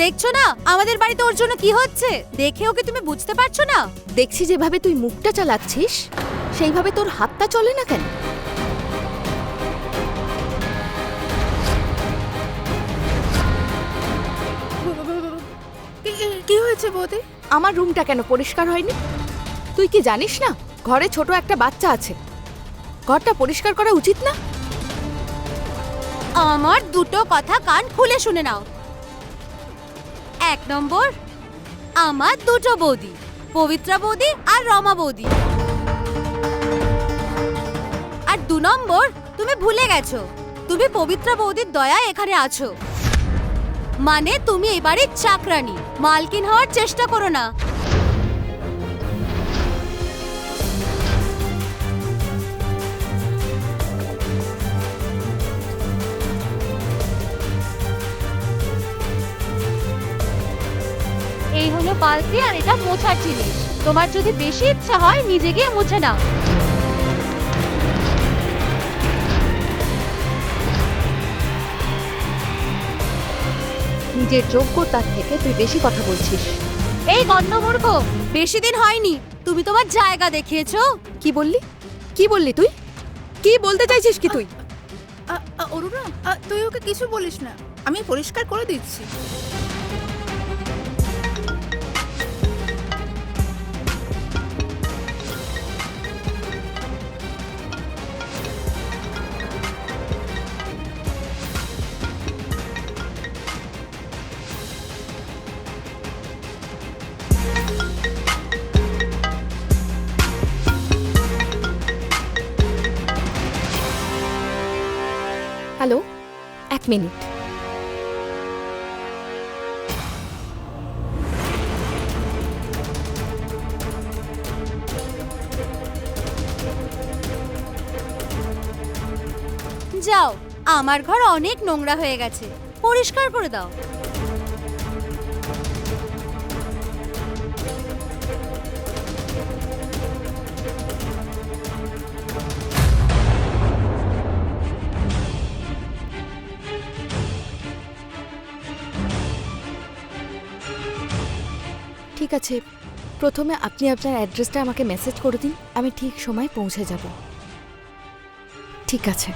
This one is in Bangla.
দেখছো না আমাদের বাড়িতে ওর জন্য কি হচ্ছে? দেখে ওকে তুমি বুঝতে পারছো না? দেখছি যেভাবে তুই মুখটা চালাচ্ছিস সেইভাবে তোর হাতটা চলে না কেন? কি হয়েছে বৌদি? আমার রুমটা কেন পরিষ্কার হয়নি? তুই কি জানিস না ঘরে ছোট একটা বাচ্চা আছে? ঘরটা পরিষ্কার করা উচিত না? আমার দুটো কথা কান খুলে শুনে নাও। 1 নম্বর, আমার দুটো বৌদি, পবিত্রা বৌদি আর রমা বৌদি। আর 2 নম্বর, তুমি ভুলে গেছো তুমি পবিত্রা বৌদির দয়ায় এখানে আছো। মানে তুমি এই বাড়ির চাকরানি, মালকিন হওয়ার চেষ্টা করো না। এই হলো বালতি আর এটা মোছার জিনিস। তোমার যদি বেশি ইচ্ছা হয় নিজে গিয়ে মুছে নাও। নিজের যোগ্যতার থেকে তুই বেশি কথা বলছিস। এই গন্ডমূর্খ, বেশি দিন হয়নি তুমি তোমার জায়গা দেখিয়েছো। কি বললি? কি বললি তুই? কি বলতে চাইছিস কি তুই? অরুণা, তুই ওকে কিছু বলিস না, আমি পরিষ্কার করে দিচ্ছি। Hello, 1 minute. যাও, আমার ঘর অনেক নোংরা হয়ে গেছে, পরিষ্কার করে দাও। ঠিক আছে, প্রথমে আপনি আপনার অ্যাড্রেসটা আমাকে মেসেজ করে দিন, আমি ঠিক সময় পৌঁছে যাব। ঠিক আছে।